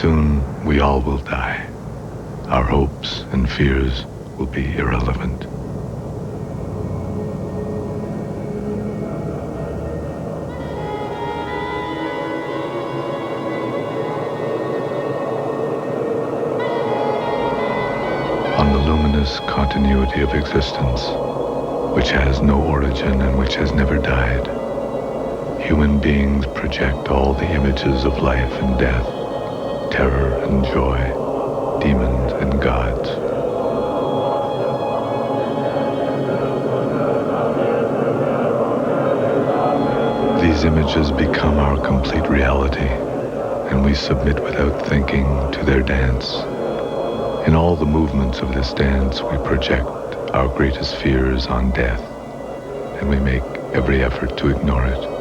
soon we all will die. Our hopes and fears will be irrelevant. On the luminous continuity of existence, which has no origin and which has never died, human beings project all the images of life and death, terror and joy, demons and gods. These images become our complete reality, and we submit without thinking to their dance. In all the movements of this dance, we project our greatest fears on death, and we make every effort to ignore it.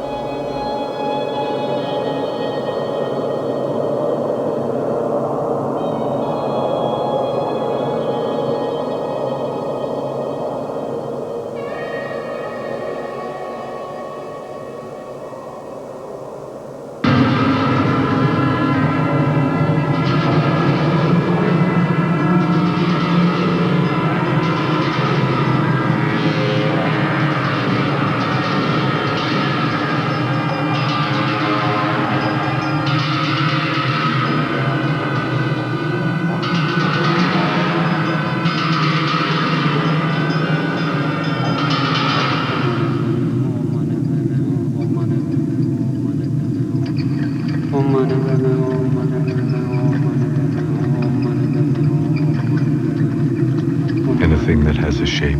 Anything that has a shape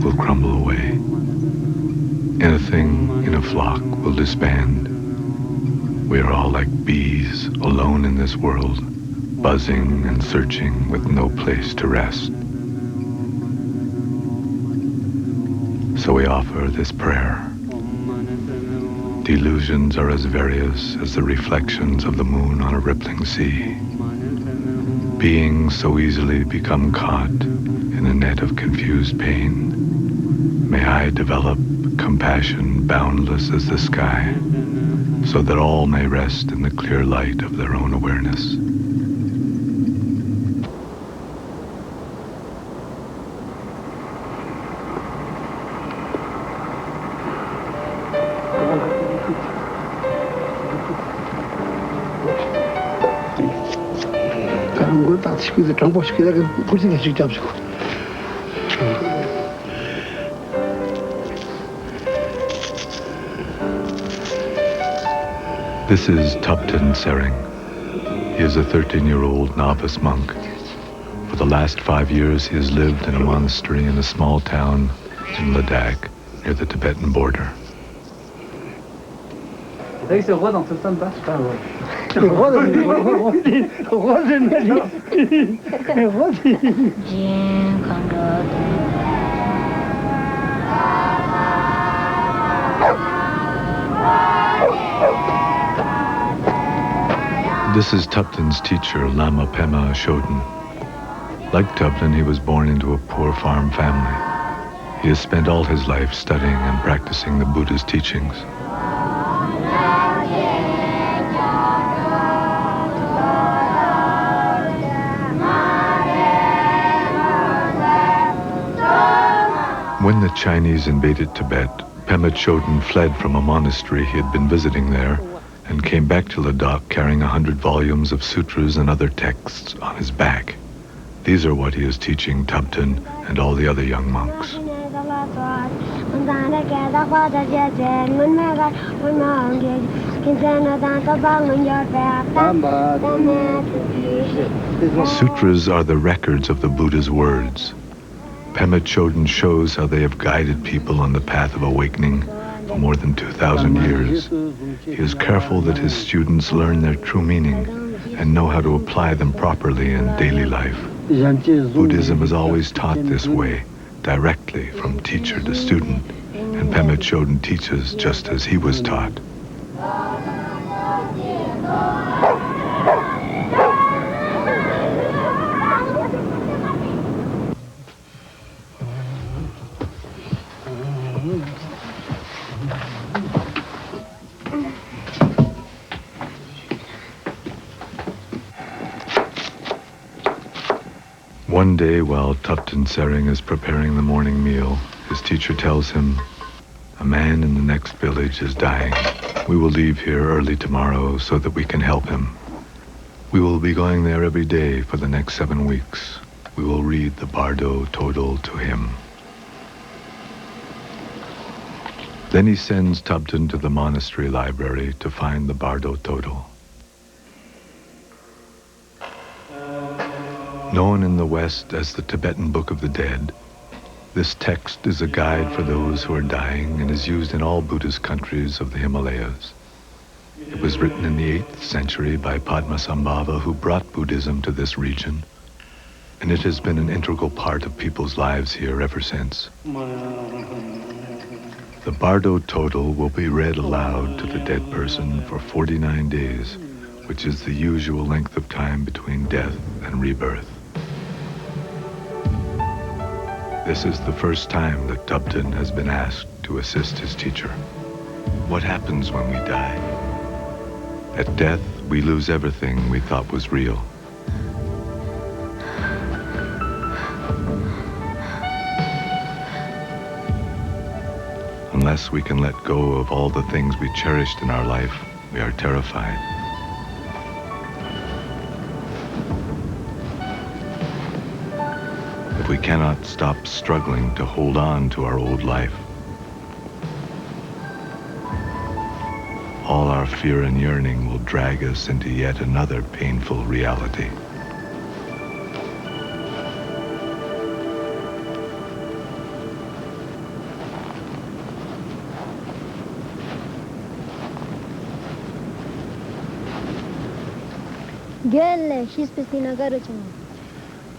will crumble away. Anything in a flock will disband. We are all like bees alone in this world, buzzing and searching with no place to rest. So we offer this prayer. Delusions are as various as the reflections of the moon on a rippling sea. Beings so easily become caught in a net of confused pain. May I develop compassion boundless as the sky, so that all may rest in the clear light of their own awareness. This is Tibetan Sering. He is a 13-year-old novice monk. For the last 5 years, he has lived in a monastery in a small town in Ladakh, near the Tibetan border. This is Tibetan's teacher, Lama Pema Shoden. Like Tibetan, he was born into a poor farm family. He has spent all his life studying and practicing the Buddha's teachings. When the Chinese invaded Tibet, Pema Chodron fled from a monastery he had been visiting there and came back to Ladakh carrying 100 volumes of sutras and other texts on his back. These are what he is teaching Tibetan and all the other young monks. Sutras are the records of the Buddha's words. Pema Chodron shows how they have guided people on the path of awakening for more than 2,000 years. He is careful that his students learn their true meaning and know how to apply them properly in daily life. Buddhism is always taught this way, directly from teacher to student, and Pema Chodron teaches just as he was taught. One day, while Tupten Sering is preparing the morning meal, his teacher tells him, "A man in the next village is dying. We will leave here early tomorrow so that we can help him. We will be going there every day for the next 7 weeks. We will read the Bardo Todal to him." Then he sends Tupten to the monastery library to find the Bardo Todal. Known in the West as the Tibetan Book of the Dead, this text is a guide for those who are dying and is used in all Buddhist countries of the Himalayas. It was written in the 8th century by Padmasambhava, who brought Buddhism to this region, and it has been an integral part of people's lives here ever since. The Bardo Todal will be read aloud to the dead person for 49 days, which is the usual length of time between death and rebirth. This is the first time that Tupten has been asked to assist his teacher. What happens when we die? At death, we lose everything we thought was real. Unless we can let go of all the things we cherished in our life, we are terrified. If we cannot stop struggling to hold on to our old life, all our fear and yearning will drag us into yet another painful reality.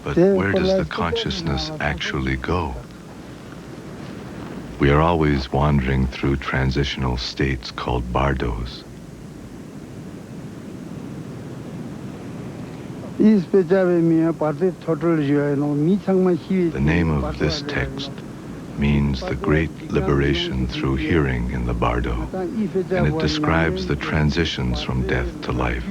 But where does the consciousness actually go? We are always wandering through transitional states called bardos. The name of this text means the great liberation through hearing in the bardo, and it describes the transitions from death to life.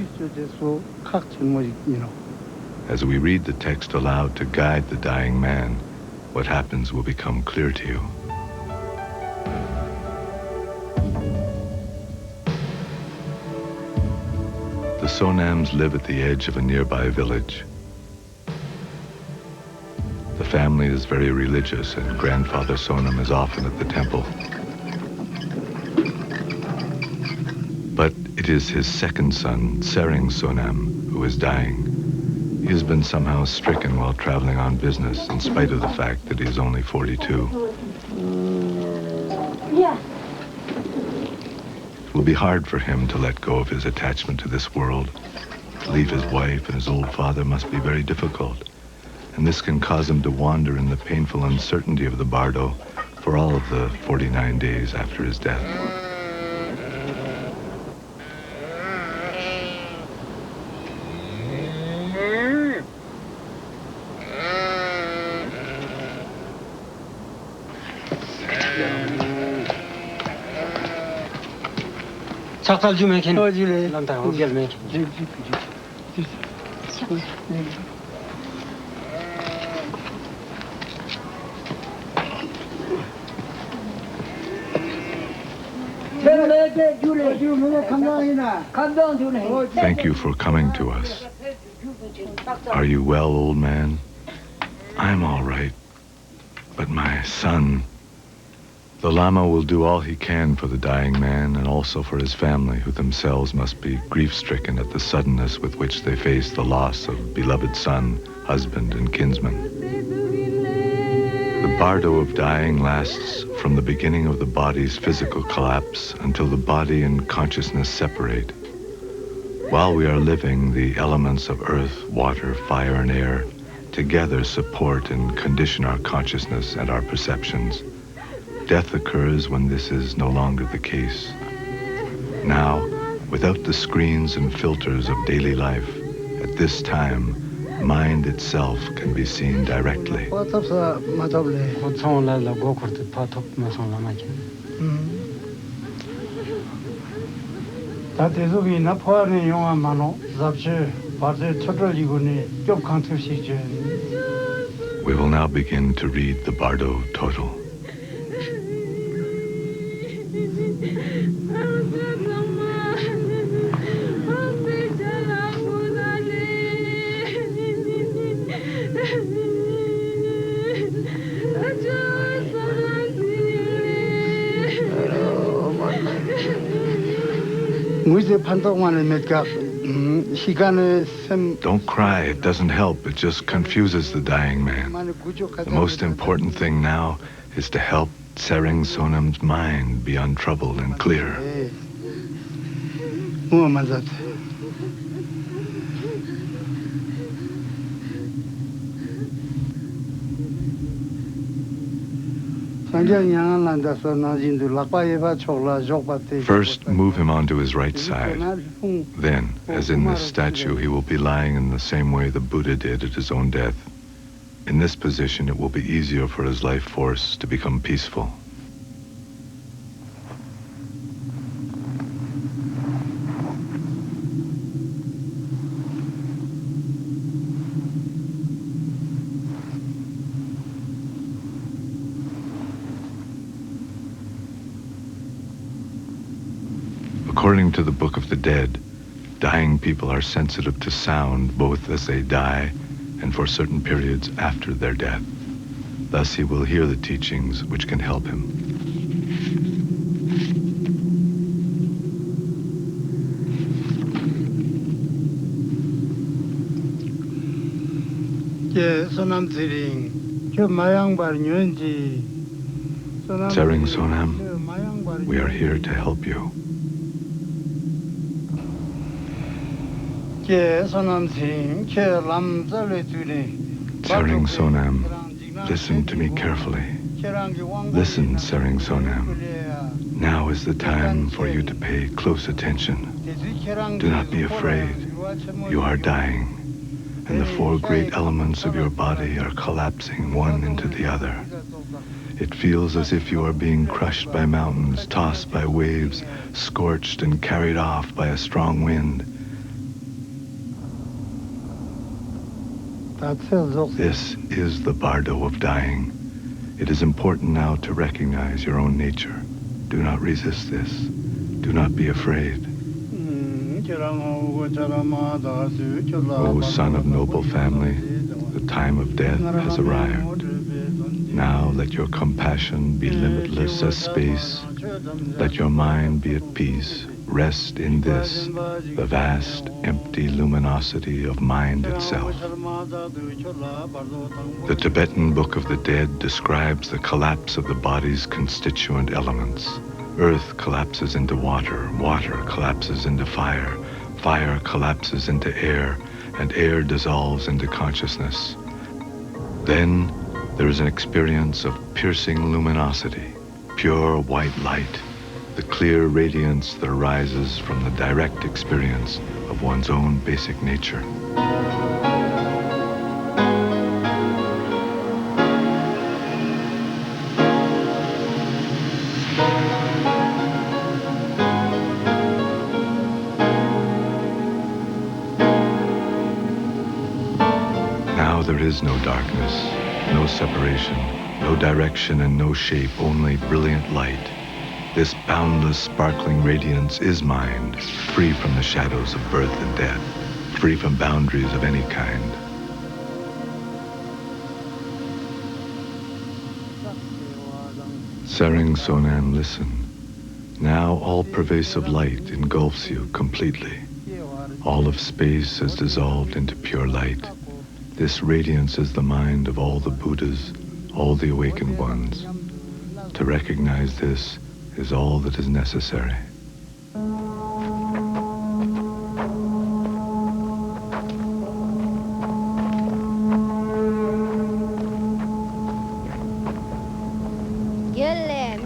As we read the text aloud to guide the dying man, what happens will become clear to you. The Sonams live at the edge of a nearby village. The family is very religious, and Grandfather Sonam is often at the temple. But it is his second son, Sering Sonam, who is dying. He has been somehow stricken while traveling on business, in spite of the fact that he is only 42. It will be hard for him to let go of his attachment to this world. To leave his wife and his old father must be very difficult, and this can cause him to wander in the painful uncertainty of the bardo for all of the 49 days after his death. Sakal jume ken. Lanta ho gel me ken. Thank you for coming to us. Are you well, old man? I'm all right. But my son... The Lama will do all he can for the dying man and also for his family, who themselves must be grief-stricken at the suddenness with which they face the loss of beloved son, husband, and kinsman. The bardo of dying lasts from the beginning of the body's physical collapse until the body and consciousness separate. While we are living, the elements of earth, water, fire, and air together support and condition our consciousness and our perceptions. Death occurs when this is no longer the case. Now, without the screens and filters of daily life, at this time, mind itself can be seen directly. We will now begin to read the Bardo Total. Don't cry, it doesn't help, it just confuses the dying man. The most important thing now is to help Tsering Sonam's mind be untroubled and clear. First, move him onto his right side. Then, as in this statue, he will be lying in the same way the Buddha did at his own death. In this position, it will be easier for his life force to become peaceful. According to the Book of the Dead, dying people are sensitive to sound both as they die and for certain periods after their death. Thus he will hear the teachings which can help him. Tsering Sonam, we are here to help you. Tsering Sonam, listen to me carefully. Listen, Tsering Sonam. Now is the time for you to pay close attention. Do not be afraid. You are dying, and the four great elements of your body are collapsing one into the other. It feels as if you are being crushed by mountains, tossed by waves, scorched and carried off by a strong wind. This is the bardo of dying. It is important now to recognize your own nature. Do not resist this. Do not be afraid. O son of noble family, the time of death has arrived. Now let your compassion be limitless as space. Let your mind be at peace. Rest in this, the vast, empty luminosity of mind itself. The Tibetan Book of the Dead describes the collapse of the body's constituent elements. Earth collapses into water, water collapses into fire, fire collapses into air, and air dissolves into consciousness. Then there is an experience of piercing luminosity, pure white light, the clear radiance that arises from the direct experience of one's own basic nature. Now there is no darkness, no separation, no direction and no shape, only brilliant light. This boundless, sparkling radiance is mind, free from the shadows of birth and death, free from boundaries of any kind. Tsering Sonam, listen. Now all-pervasive light engulfs you completely. All of space is dissolved into pure light. This radiance is the mind of all the Buddhas, all the awakened ones. To recognize this is all that is necessary.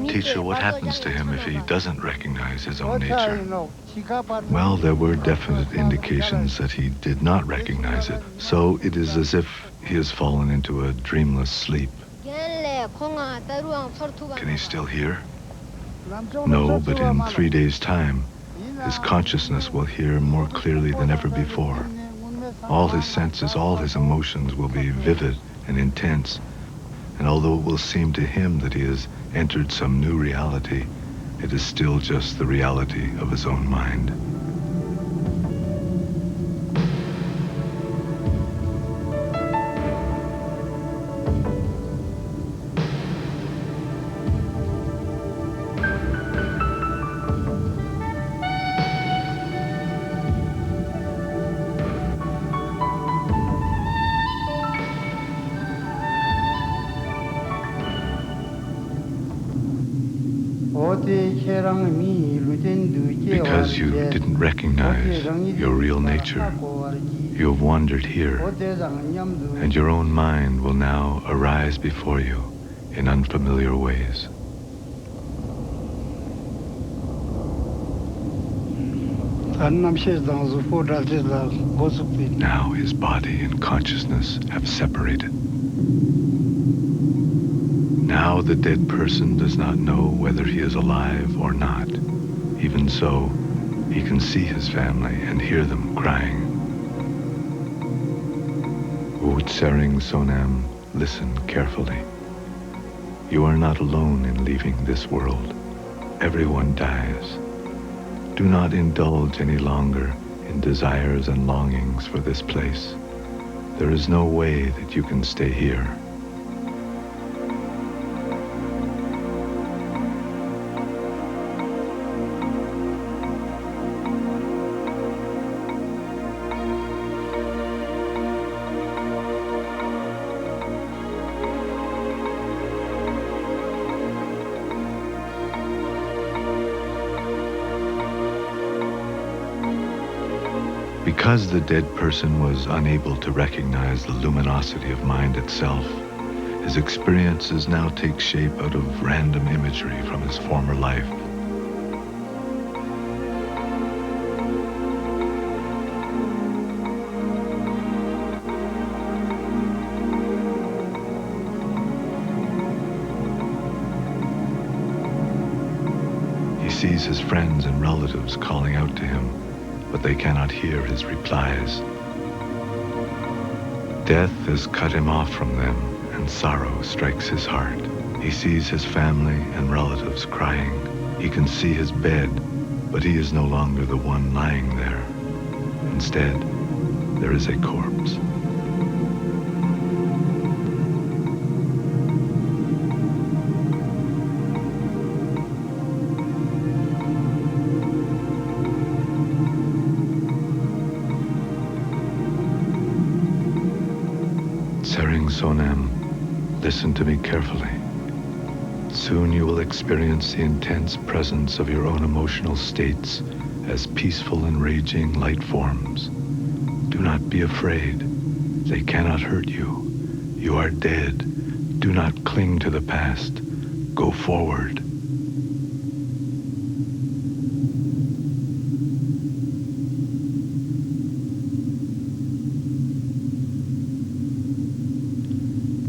Teacher, what happens to him if he doesn't recognize his own nature? Well, there were definite indications that he did not recognize it. So it is as if he has fallen into a dreamless sleep. Can he still hear? No, but in 3 days' time, his consciousness will hear more clearly than ever before. All his senses, all his emotions will be vivid and intense, and although it will seem to him that he has entered some new reality, it is still just the reality of his own mind. Because you didn't recognize your real nature, you have wandered here, and your own mind will now arise before you in unfamiliar ways. Now his body and consciousness have separated. Now the dead person does not know whether he is alive or not. Even so, he can see his family and hear them crying. O Tsering Sonam, listen carefully. You are not alone in leaving this world. Everyone dies. Do not indulge any longer in desires and longings for this place. There is no way that you can stay here. Because the dead person was unable to recognize the luminosity of mind itself, his experiences now take shape out of random imagery from his former life. He sees his friends and relatives calling out to him, but they cannot hear his replies. Death has cut him off from them, and sorrow strikes his heart. He sees his family and relatives crying. He can see his bed, but he is no longer the one lying there. Instead, there is a corpse. Tsering Sonam, listen to me carefully. Soon you will experience the intense presence of your own emotional states as peaceful and raging light forms. Do not be afraid. They cannot hurt you. You are dead. Do not cling to the past. Go forward.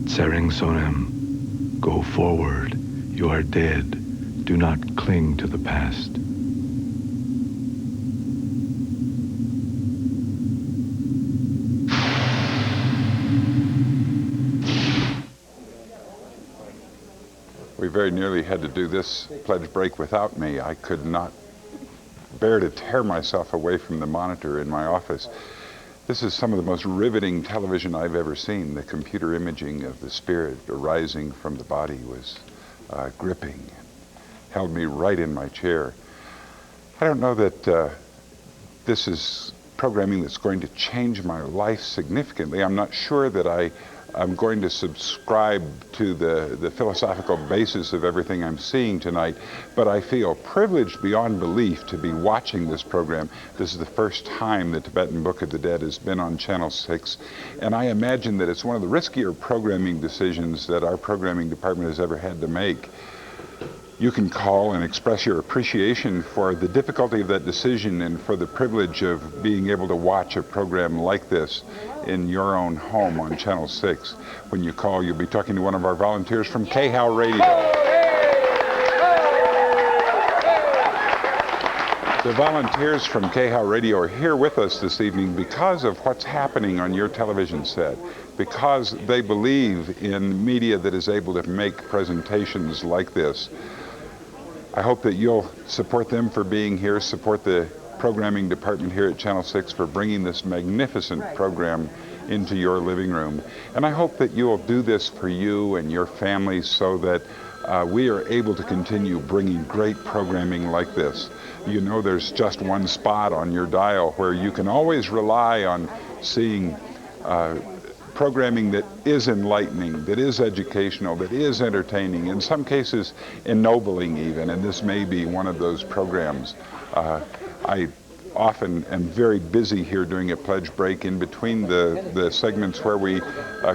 Tsering Sonam, go forward. You are dead. Do not cling to the past. We very nearly had to do this pledge break without me. I could not bear to tear myself away from the monitor in my office. This is some of the most riveting television I've ever seen. The computer imaging of the spirit arising from the body was gripping, held me right in my chair. I don't know that this is programming that's going to change my life significantly. I'm not sure that I'm going to subscribe to the philosophical basis of everything I'm seeing tonight, but I feel privileged beyond belief to be watching this program. This is the first time the Tibetan Book of the Dead has been on Channel 6, and I imagine that it's one of the riskier programming decisions that our programming department has ever had to make. You can call and express your appreciation for the difficulty of that decision and for the privilege of being able to watch a program like this in your own home on Channel 6. When you call, you'll be talking to one of our volunteers from KHOW Radio. The volunteers from KHOW Radio are here with us this evening because of what's happening on your television set, because they believe in media that is able to make presentations like this. I hope that you'll support them for being here, support the programming department here at Channel 6 for bringing this magnificent program into your living room. And I hope that you'll do this for you and your family so that we are able to continue bringing great programming like this. You know, there's just one spot on your dial where you can always rely on seeing programming that is enlightening, that is educational, that is entertaining, in some cases ennobling even, and this may be one of those programs. I often am very busy here doing a pledge break in between the segments where we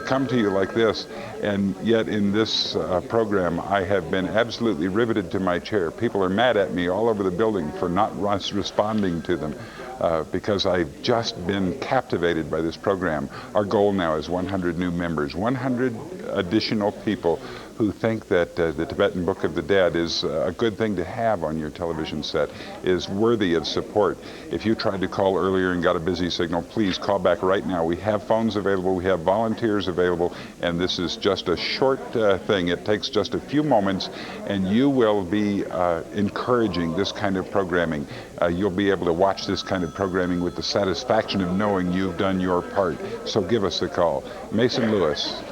come to you like this, and yet in this program I have been absolutely riveted to my chair. People are mad at me all over the building for not responding to them because I've just been captivated by this program. Our goal now is 100 new members, 100 additional people who think that the Tibetan Book of the Dead is a good thing to have on your television set, is worthy of support. If you tried to call earlier and got a busy signal, please call back right now. We have phones available, we have volunteers available, and this is just a short thing. It takes just a few moments, and you will be encouraging this kind of programming. You'll be able to watch this kind of programming with the satisfaction of knowing you've done your part. So give us a call. Mason Lewis.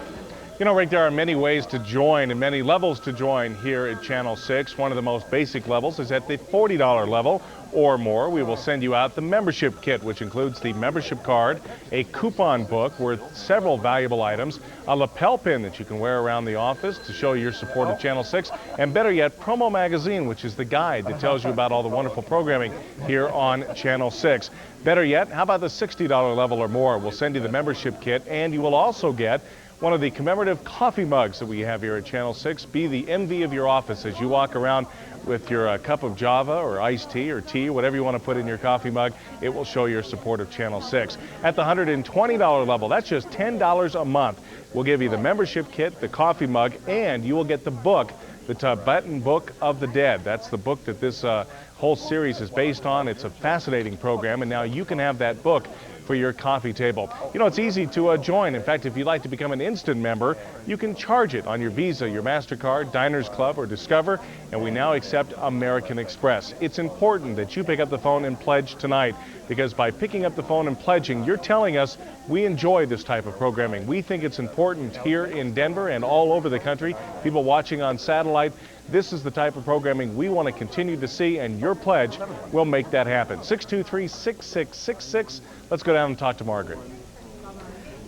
You know, Rick, there are many ways to join and many levels to join here at Channel 6. One of the most basic levels is at the $40 level or more. We will send you out the membership kit, which includes the membership card, a coupon book worth several valuable items, a lapel pin that you can wear around the office to show your support of Channel 6, and better yet, Promo Magazine, which is the guide that tells you about all the wonderful programming here on Channel 6. Better yet, how about the $60 level or more? We'll send you the membership kit, and you will also get one of the commemorative coffee mugs that we have here at Channel 6. Be the envy of your office as you walk around with your cup of Java or iced tea or tea, whatever you want to put in your coffee mug. It will show your support of Channel 6. At the $120 level, that's just $10 a month. We'll give you the membership kit, the coffee mug, and you will get the book, the Tibetan Book of the Dead. That's the book that this whole series is based on. It's a fascinating program, and now you can have that book for your coffee table. You know, it's easy to join. In fact, if you'd like to become an instant member, you can charge it on your Visa, your MasterCard, Diners Club, or Discover, and we now accept American Express. It's important that you pick up the phone and pledge tonight, because by picking up the phone and pledging, you're telling us we enjoy this type of programming. We think it's important here in Denver and all over the country, people watching on satellite. This is the type of programming we want to continue to see, and your pledge will make that happen. 623-6666. Let's go down and talk to Margaret.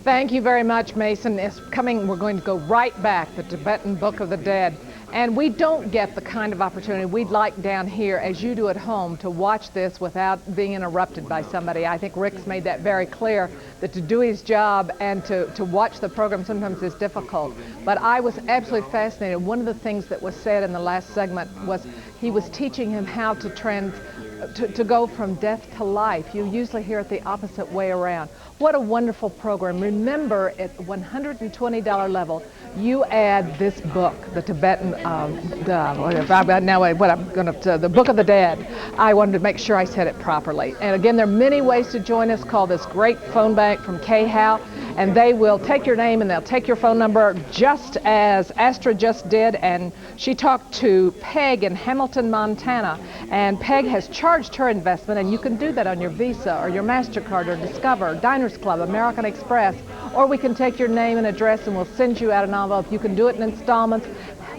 Thank you very much, Mason. It's coming. We're going to go right back, the Tibetan Book of the Dead. And we don't get the kind of opportunity we'd like down here, as you do at home, to watch this without being interrupted by somebody. I think Rick's made that very clear, that to do his job and to watch the program sometimes is difficult. But I was absolutely fascinated. One of the things that was said in the last segment was he was teaching him how to go from death to life. You usually hear it the opposite way around. What a wonderful program. Remember, at the $120 level, you add this book, the Tibetan, the Book of the Dead. I wanted to make sure I said it properly. And again, there are many ways to join us. Call this great phone bank from KHOW, and they will take your name and they'll take your phone number, just as Astra just did. And she talked to Peg in Hamilton, Montana, and Peg has charged her investment, and you can do that on your Visa or your MasterCard or Discover, Diners Club, American Express, or we can take your name and address and we'll send you out an envelope. You can do it in installments.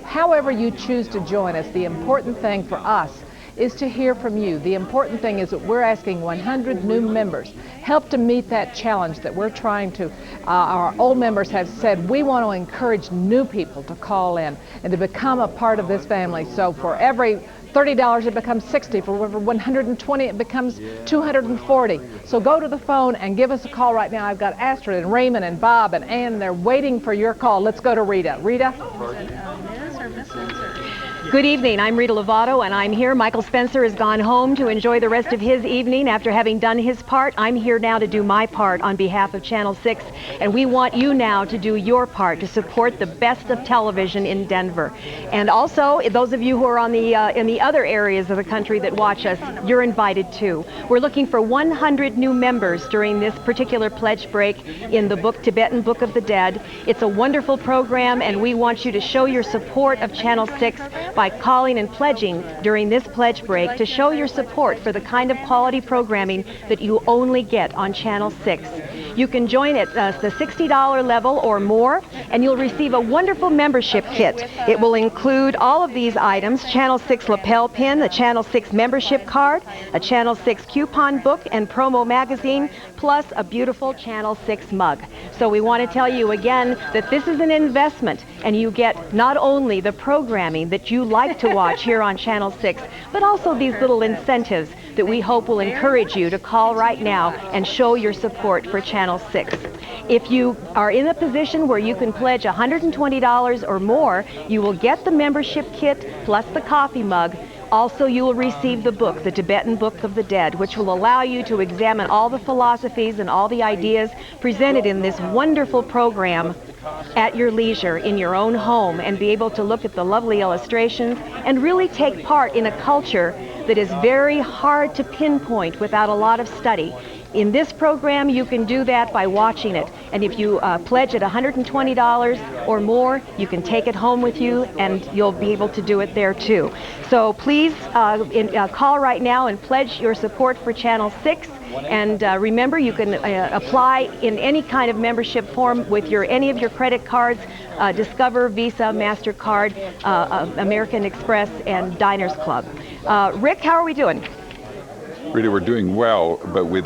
However you choose to join us, the important thing for us is to hear from you. The important thing is that we're asking 100 new members. Help to meet that challenge that we're trying to. Our old members have said we want to encourage new people to call in and to become a part of this family. So for every $30 it becomes $60. For every 120 it becomes $240. So go to the phone and give us a call right now. I've got Astrid and Raymond and Bob and Ann. They're waiting for your call. Let's go to Rita. Rita? Ms. or Miss Windsor? Good evening. I'm Rita Lovato, and I'm here. Michael Spencer has gone home to enjoy the rest of his evening after having done his part. I'm here now to do my part on behalf of Channel 6, and we want you now to do your part to support the best of television in Denver. And also, those of you who are on in the other areas of the country that watch us, you're invited too. We're looking for 100 new members during this particular pledge break in the Tibetan Book of the Dead. It's a wonderful program, and we want you to show your support of Channel 6 by calling and pledging during this pledge break to show your support for the kind of quality programming that you only get on Channel 6. You can join at the $60 level or more, and you'll receive a wonderful membership kit. It will include all of these items: Channel 6 lapel pin, a Channel 6 membership card, a Channel 6 coupon book and promo magazine, plus a beautiful Channel 6 mug. So we want to tell you again that this is an investment, and you get not only the programming that you like to watch here on Channel 6, but also these little incentives that we hope will encourage you to call right now and show your support for Channel 6. If you are in a position where you can pledge $120 or more, you will get the membership kit plus the coffee mug. Also, you will receive the book, the Tibetan Book of the Dead, which will allow you to examine all the philosophies and all the ideas presented in this wonderful program at your leisure in your own home, and be able to look at the lovely illustrations and really take part in a culture that is very hard to pinpoint without a lot of study. In this program, you can do that by watching it. And if you pledge at $120 or more, you can take it home with you, and you'll be able to do it there too. So please call right now and pledge your support for Channel 6. And remember, you can apply in any kind of membership form with any of your credit cards: Discover, Visa, MasterCard, American Express, and Diners Club. Rick, how are we doing? Rita, we're doing well, but we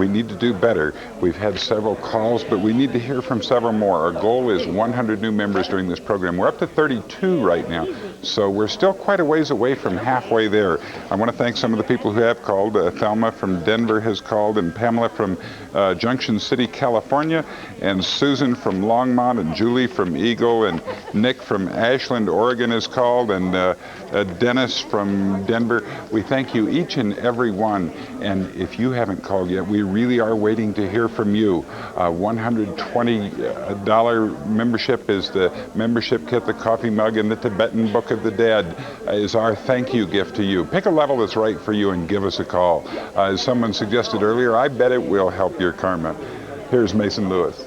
need to do better. We've had several calls, but we need to hear from several more. Our goal is 100 new members during this program. We're up to 32 right now, so we're still quite a ways away from halfway there. I want to thank some of the people who have called. Thelma from Denver has called, and Pamela from Junction City, California, and Susan from Longmont, and Julie from Eagle, and Nick from Ashland, Oregon has called, and Dennis from Denver. We thank you, each and every one. And if you haven't called yet, we really are waiting to hear from you. $120 membership is the membership kit, the coffee mug, and the Tibetan Book of the Dead is our thank you gift to you. Pick a level that's right for you and give us a call. As someone suggested earlier, I bet it will help your karma. Here's Mason Lewis.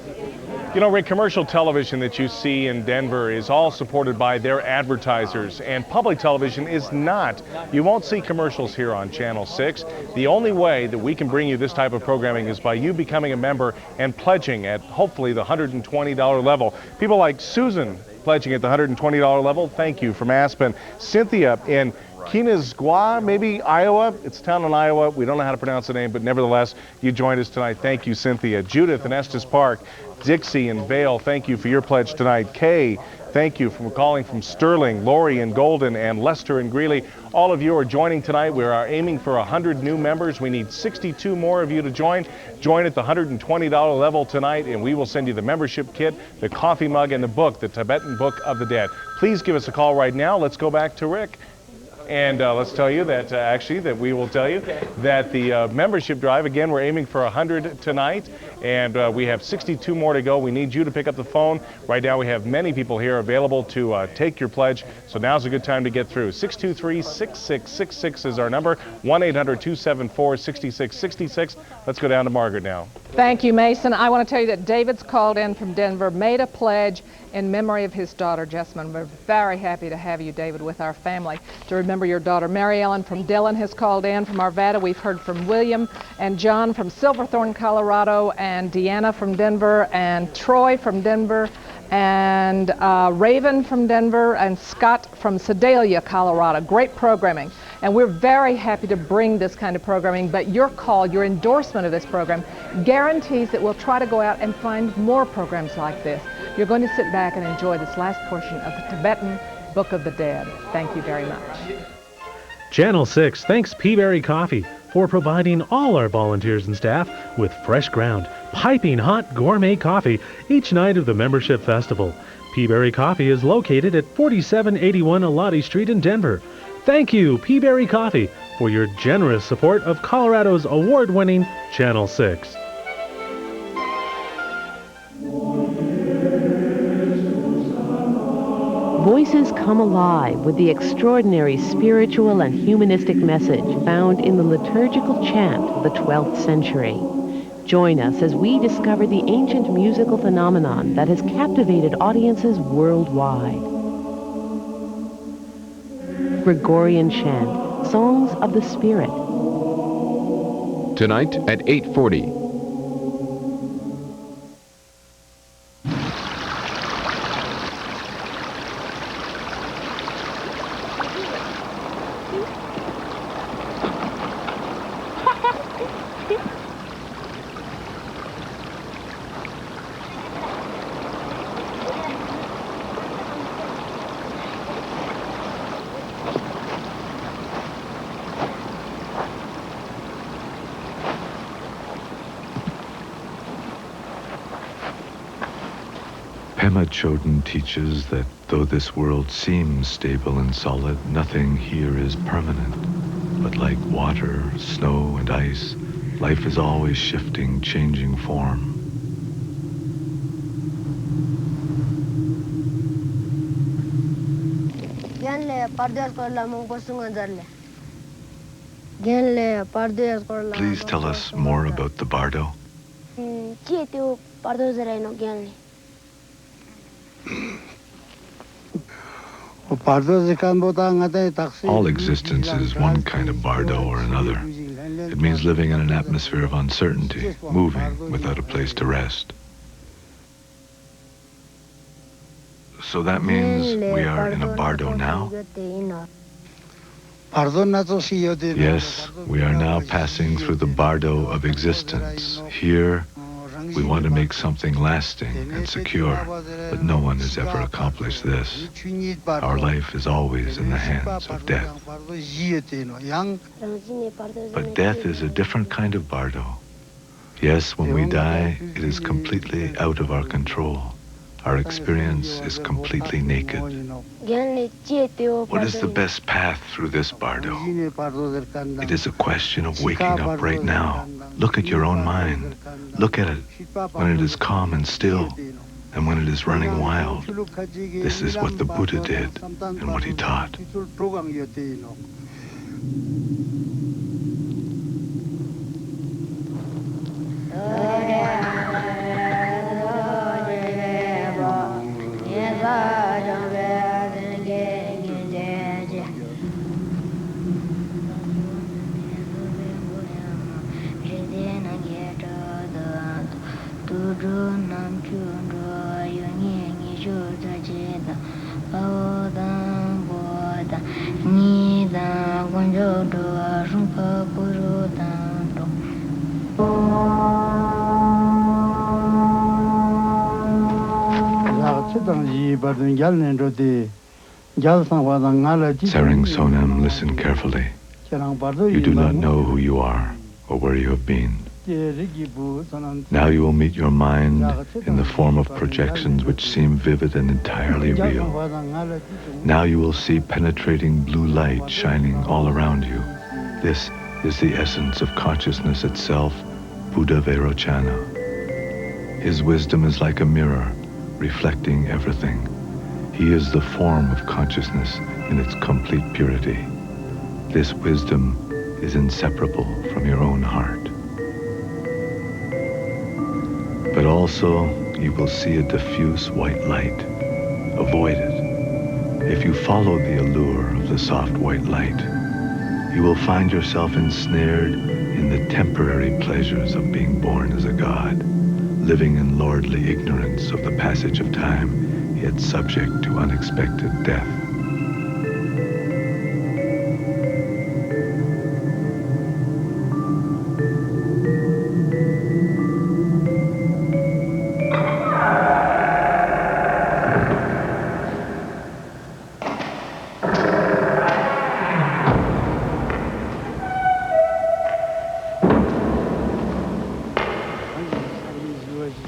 You know, Rick, commercial television that you see in Denver is all supported by their advertisers, and public television is not. You won't see commercials here on Channel 6. The only way that we can bring you this type of programming is by you becoming a member and pledging at hopefully the $120 level. People like Susan pledging at the $120 level. Thank you from Aspen. Cynthia in Kenesgwa, maybe Iowa. It's a town in Iowa. We don't know how to pronounce the name, but nevertheless, you joined us tonight. Thank you, Cynthia. Judith in Estes Park. Dixie and Vale, thank you for your pledge tonight. Kay, thank you for calling from Sterling. Lori and Golden, and Lester and Greeley. All of you are joining tonight. We are aiming for 100 new members. We need 62 more of you to join. Join at the $120 level tonight, and we will send you the membership kit, the coffee mug, and the book, the Tibetan Book of the Dead. Please give us a call right now. Let's go back to Rick. And let's tell you that we will tell you that the membership drive, again, we're aiming for 100 tonight, and we have 62 more to go. We need you to pick up the phone. Right now we have many people here available to take your pledge, so now's a good time to get through. 623-6666 is our number, 1-800-274-6666. Let's go down to Margaret now. Thank you, Mason. I want to tell you that David's called in from Denver, made a pledge in memory of his daughter, Jessamine. We're very happy to have you, David, with our family to remember your daughter. Mary Ellen from Dillon has called in from Arvada. We've heard from William and John from Silverthorne, Colorado, and Deanna from Denver, and Troy from Denver, and Raven from Denver, and Scott from Sedalia, Colorado. Great programming. And we're very happy to bring this kind of programming, but your call, your endorsement of this program guarantees that we'll try to go out and find more programs like this. You're going to sit back and enjoy this last portion of the Tibetan Book of the Dead. Thank you very much. Channel 6 thanks Peaberry Coffee for providing all our volunteers and staff with fresh ground, piping hot gourmet coffee each night of the membership festival. Peaberry Coffee is located at 4781 Elati Street in Denver. Thank you, Peaberry Coffee, for your generous support of Colorado's award-winning Channel 6. Voices come alive with the extraordinary spiritual and humanistic message found in the liturgical chant of the 12th century. Join us as we discover the ancient musical phenomenon that has captivated audiences worldwide. Gregorian chant, songs of the spirit. Tonight at 8:40. Pema Chodron teaches that though this world seems stable and solid, nothing here is permanent. But like water, snow, and ice, life is always shifting, changing form. Please tell us more about the bardo. All existence is one kind of bardo or another. It means living in an atmosphere of uncertainty, moving without a place to rest. So that means we are in a bardo now? Yes, we are now passing through the bardo of existence. Here, we want to make something lasting and secure, but no one has ever accomplished this. Our life is always in the hands of death. But death is a different kind of bardo. Yes, when we die, it is completely out of our control. Our experience is completely naked. What is the best path through this bardo? It is a question of waking up right now. Look at your own mind. Look at it when it is calm and still, and when it is running wild. This is what the Buddha did and what he taught. Tsering Sonam, listen carefully. You do not know who you are or where you have been. Now you will meet your mind in the form of projections which seem vivid and entirely real. Now you will see penetrating blue light shining all around you. This is the essence of consciousness itself, Buddha Vairochana. His wisdom is like a mirror, reflecting everything. He is the form of consciousness in its complete purity. This wisdom is inseparable from your own heart. But also, you will see a diffuse white light. Avoid it. If you follow the allure of the soft white light, you will find yourself ensnared in the temporary pleasures of being born as a god, living in lordly ignorance of the passage of time, yet subject to unexpected death.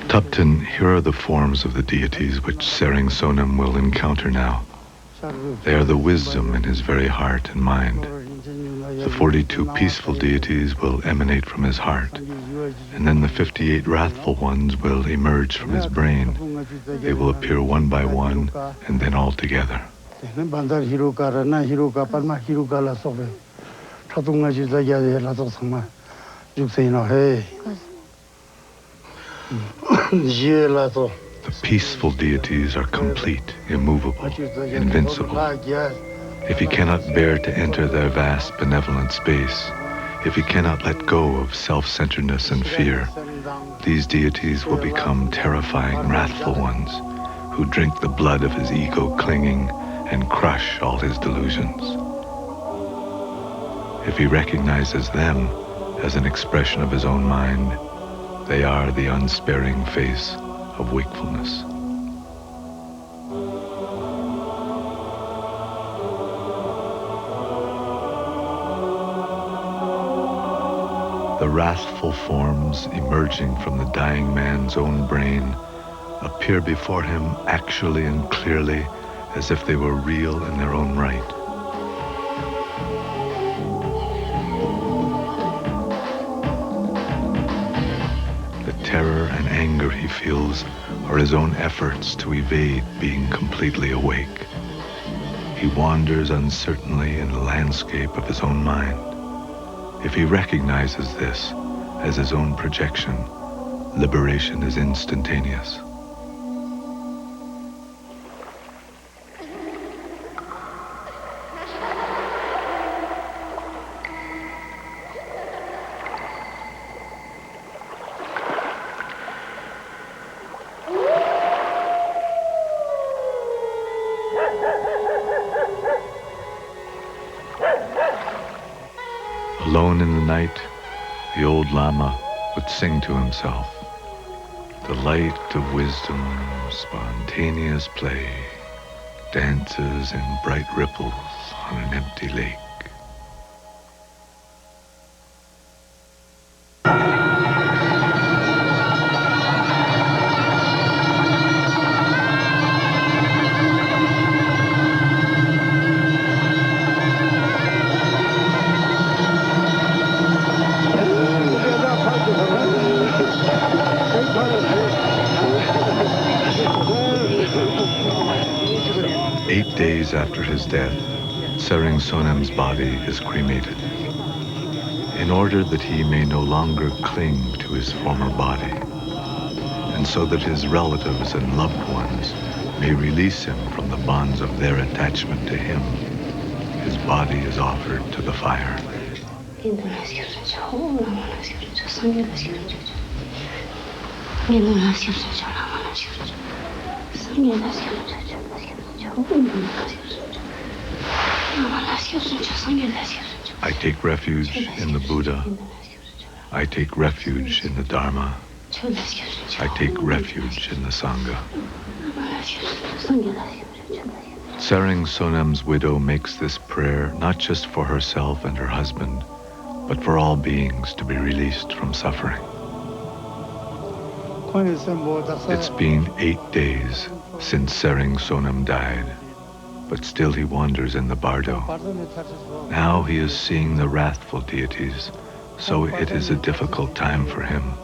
Tupten, here are the forms of the deities which Sering Sonam will encounter now. They are the wisdom in his very heart and mind. The 42 peaceful deities will emanate from his heart, and then the 58 wrathful ones will emerge from his brain. They will appear one by one, and then all together. The peaceful deities are complete, immovable, invincible. If he cannot bear to enter their vast benevolent space, if he cannot let go of self-centeredness and fear, these deities will become terrifying, wrathful ones who drink the blood of his ego clinging and crush all his delusions. If he recognizes them as an expression of his own mind, they are the unsparing face of wakefulness. The wrathful forms emerging from the dying man's own brain appear before him actually and clearly as if they were real in their own right. The terror and anger he feels are his own efforts to evade being completely awake. He wanders uncertainly in the landscape of his own mind. If he recognizes this as his own projection, liberation is instantaneous. Alone in the night, the old Lama would sing to himself, "The light of wisdom, spontaneous play, dances in bright ripples on an empty lake." Days after his death, Sering Sonam's body is cremated. In order that he may no longer cling to his former body, and so that his relatives and loved ones may release him from the bonds of their attachment to him, his body is offered to the fire. I take refuge in the Buddha. I take refuge in the Dharma. I take refuge in the Sangha. Sering Sonam's widow makes this prayer not just for herself and her husband, but for all beings to be released from suffering. It's been 8 days since Sering Sonam died, but still he wanders in the bardo. Now he is seeing the wrathful deities, so it is a difficult time for him.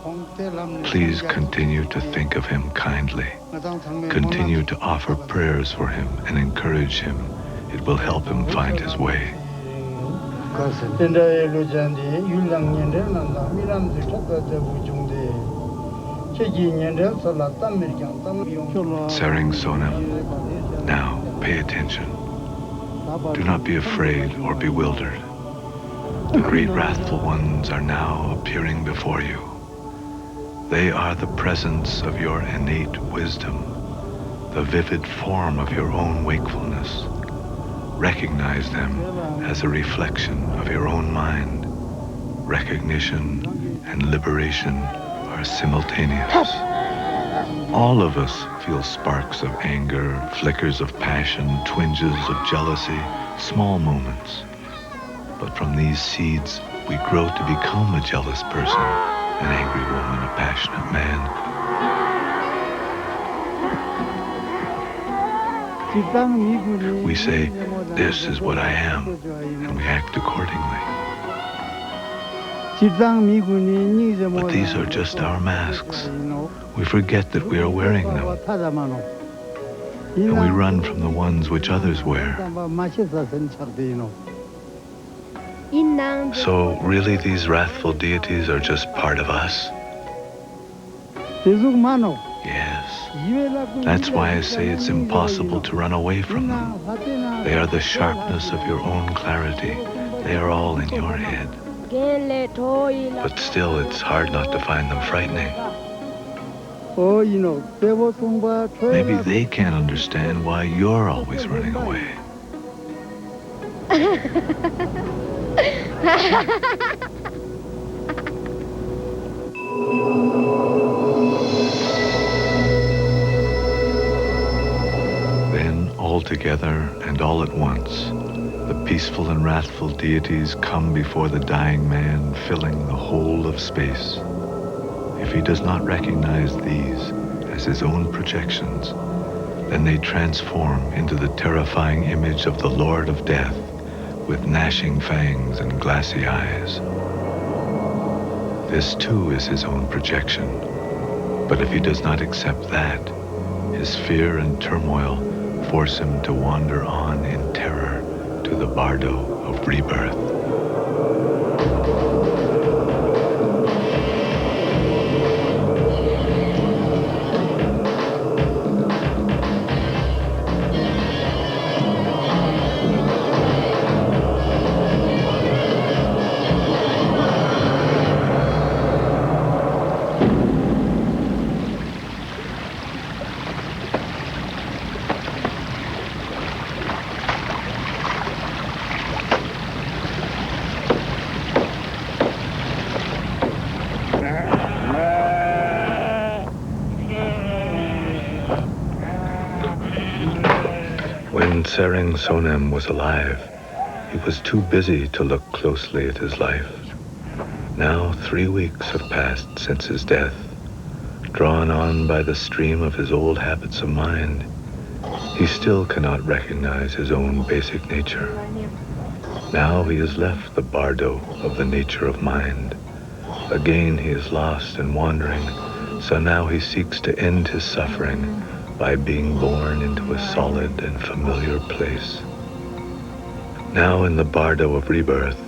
Please continue to think of him kindly. Continue to offer prayers for him and encourage him. It will help him find his way. Sering Sonam, now pay attention. Do not be afraid or bewildered. The great wrathful ones are now appearing before you. They are the presence of your innate wisdom, the vivid form of your own wakefulness. Recognize them as a reflection of your own mind. Recognition and liberation are simultaneous. All of us feel sparks of anger, flickers of passion, twinges of jealousy, small moments. But from these seeds, we grow to become a jealous person, an angry woman, a passionate man. We say, this is what I am, and we act accordingly. But these are just our masks. We forget that we are wearing them, and we run from the ones which others wear. So really these wrathful deities are just part of us? Yes. That's why I say it's impossible to run away from them. They are the sharpness of your own clarity. They are all in your head. But still, it's hard not to find them frightening. Maybe they can't understand why you're always running away. Then, all together and all at once, the peaceful and wrathful deities come before the dying man, filling the whole of space. If he does not recognize these as his own projections, then they transform into the terrifying image of the Lord of Death, with gnashing fangs and glassy eyes. This too is his own projection, but if he does not accept that, his fear and turmoil force him to wander on in terror to the bardo of rebirth. When Tsering Sonem was alive, he was too busy to look closely at his life. Now 3 weeks have passed since his death. Drawn on by the stream of his old habits of mind, he still cannot recognize his own basic nature. Now he has left the bardo of the nature of mind. Again he is lost and wandering, so now he seeks to end his suffering by being born into a solid and familiar place. Now in the bardo of rebirth,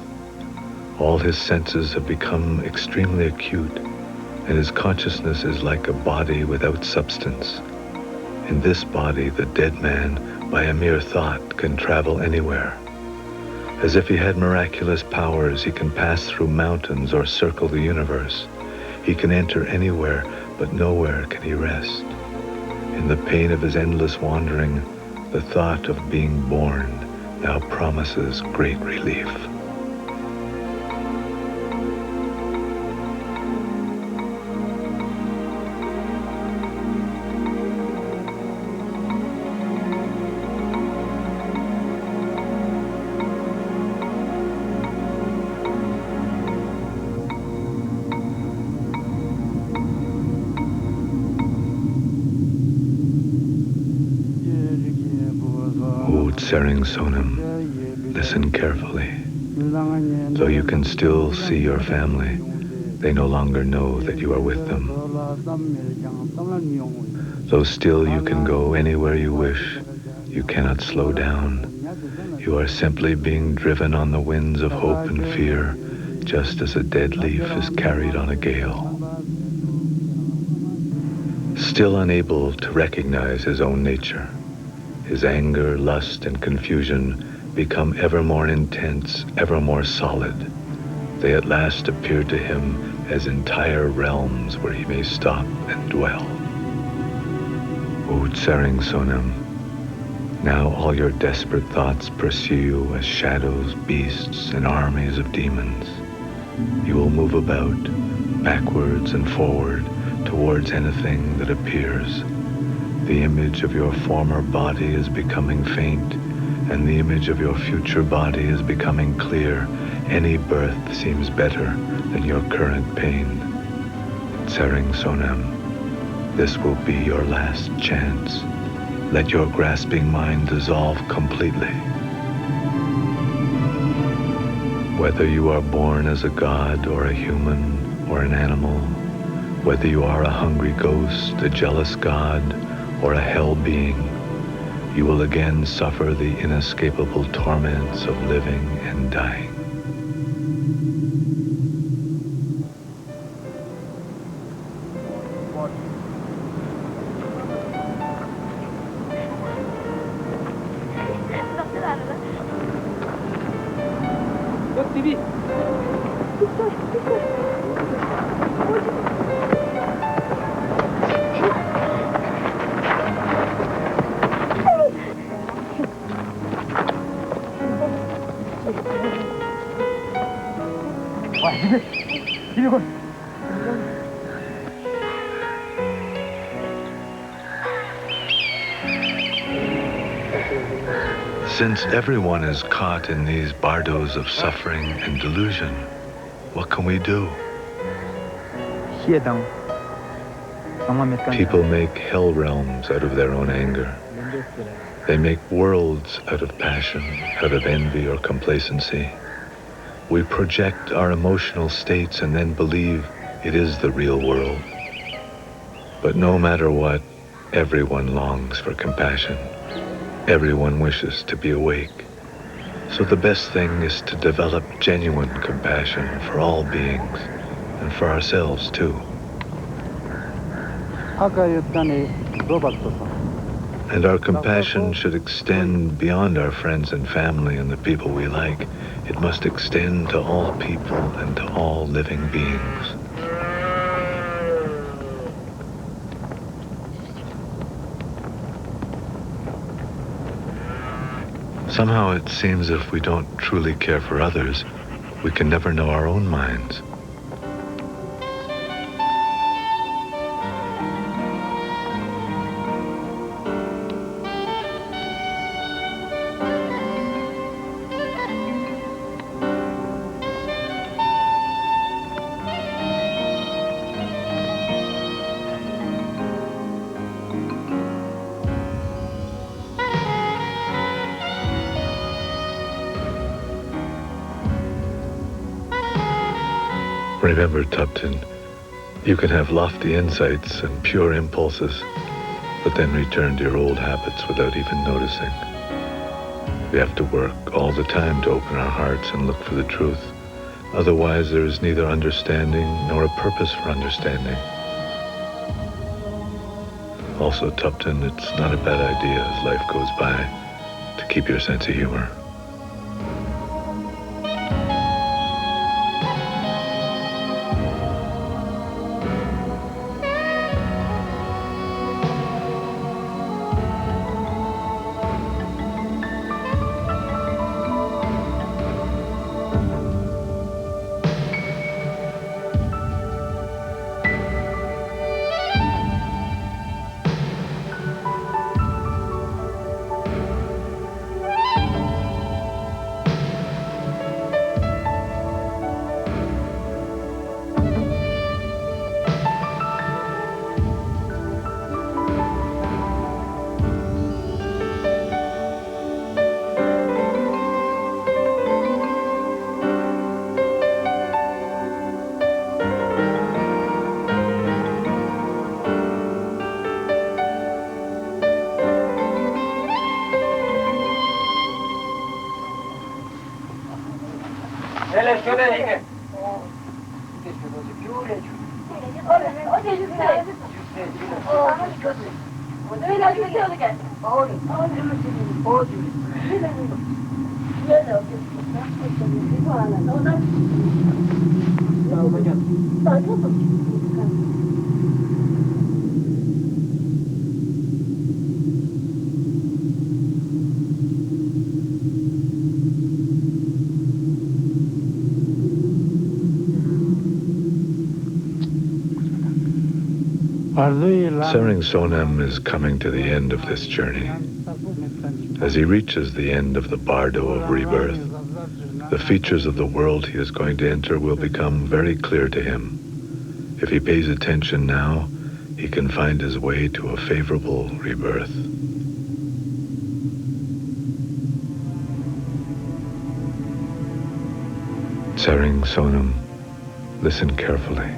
all his senses have become extremely acute, and his consciousness is like a body without substance. In this body, the dead man, by a mere thought, can travel anywhere. As if he had miraculous powers, he can pass through mountains or circle the universe. He can enter anywhere, but nowhere can he rest. In the pain of his endless wandering, the thought of being born now promises great relief. Tsering Sonem, listen carefully. Though you can still see your family, they no longer know that you are with them. Though still you can go anywhere you wish, you cannot slow down. You are simply being driven on the winds of hope and fear, just as a dead leaf is carried on a gale. Still unable to recognize his own nature, his anger, lust, and confusion become ever more intense, ever more solid. They at last appear to him as entire realms where he may stop and dwell. O Tsering Sonem, now all your desperate thoughts pursue you as shadows, beasts, and armies of demons. You will move about, backwards and forward, towards anything that appears. The image of your former body is becoming faint, and the image of your future body is becoming clear. Any birth seems better than your current pain. Tsering Sonem, This will be your last chance. Let your grasping mind dissolve completely. Whether you are born as a god or a human or an animal, whether you are a hungry ghost, a jealous god, or a hell being, you will again suffer the inescapable torments of living and dying. Since everyone is caught in these bardos of suffering and delusion, what can we do? People make hell realms out of their own anger. They make worlds out of passion, out of envy or complacency. We project our emotional states and then believe it is the real world. But no matter what, everyone longs for compassion. Everyone wishes to be awake. So the best thing is to develop genuine compassion for all beings and for ourselves too. And our compassion should extend beyond our friends and family and the people we like. It must extend to all people and to all living beings. Somehow it seems if we don't truly care for others, we can never know our own minds. Remember, Tupton, you can have lofty insights and pure impulses, but then return to your old habits without even noticing. We have to work all the time to open our hearts and look for the truth. Otherwise, there is neither understanding nor a purpose for understanding. Also, Tupton, it's not a bad idea as life goes by to keep your sense of humor. Sering Sonam is coming to the end of this journey. As he reaches the end of the bardo of rebirth, the features of the world he is going to enter will become very clear to him. If he pays attention now, he he can find his way to a favorable rebirth. Tsering Sonam, listen carefully.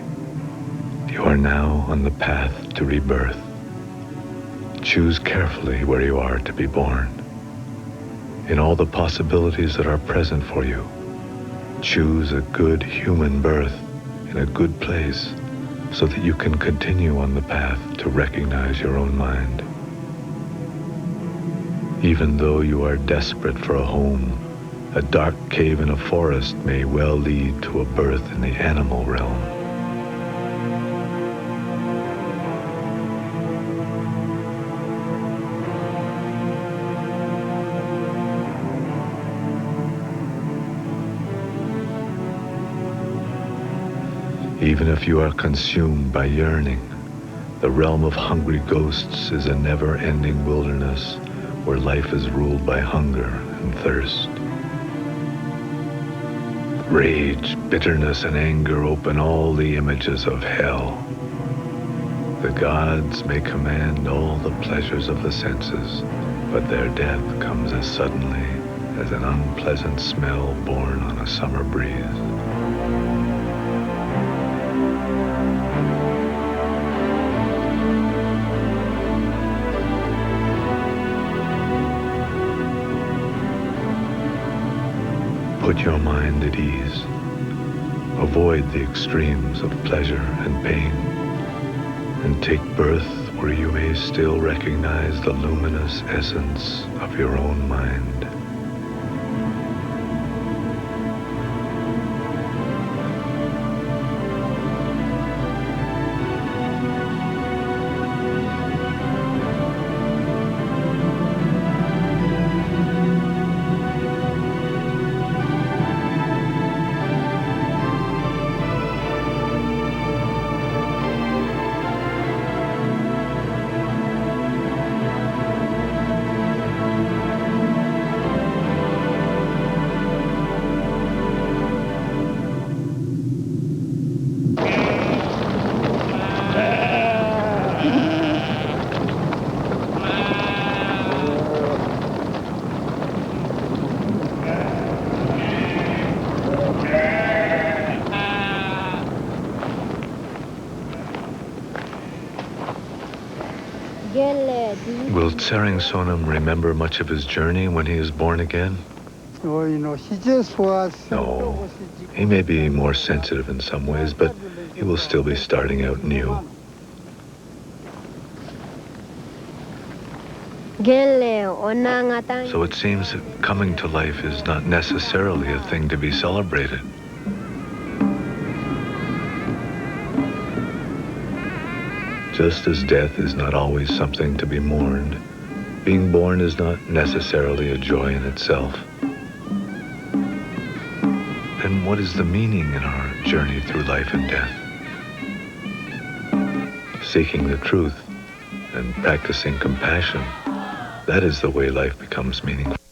You are now on the path to rebirth. Choose carefully where you are to be born. In all the possibilities that are present for you, choose a good human birth in a good place so that you can continue on the path to recognize your own mind. Even though you are desperate for a home, a dark cave in a forest may well lead to a birth in the animal realm. Even if you are consumed by yearning, the realm of hungry ghosts is a never-ending wilderness where life is ruled by hunger and thirst. Rage, bitterness, and anger open all the images of hell. The gods may command all the pleasures of the senses, but their death comes as suddenly as an unpleasant smell borne on a summer breeze. Put your mind at ease. Avoid the extremes of pleasure and pain, and take birth where you may still recognize the luminous essence of your own mind. Will Tsering Sonam remember much of his journey when he is born again? No. He may be more sensitive in some ways, but he will still be starting out new. So it seems that coming to life is not necessarily a thing to be celebrated. Just as death is not always something to be mourned, being born is not necessarily a joy in itself. Then what is the meaning in our journey through life and death? Seeking the truth and practicing compassion, that is the way life becomes meaningful.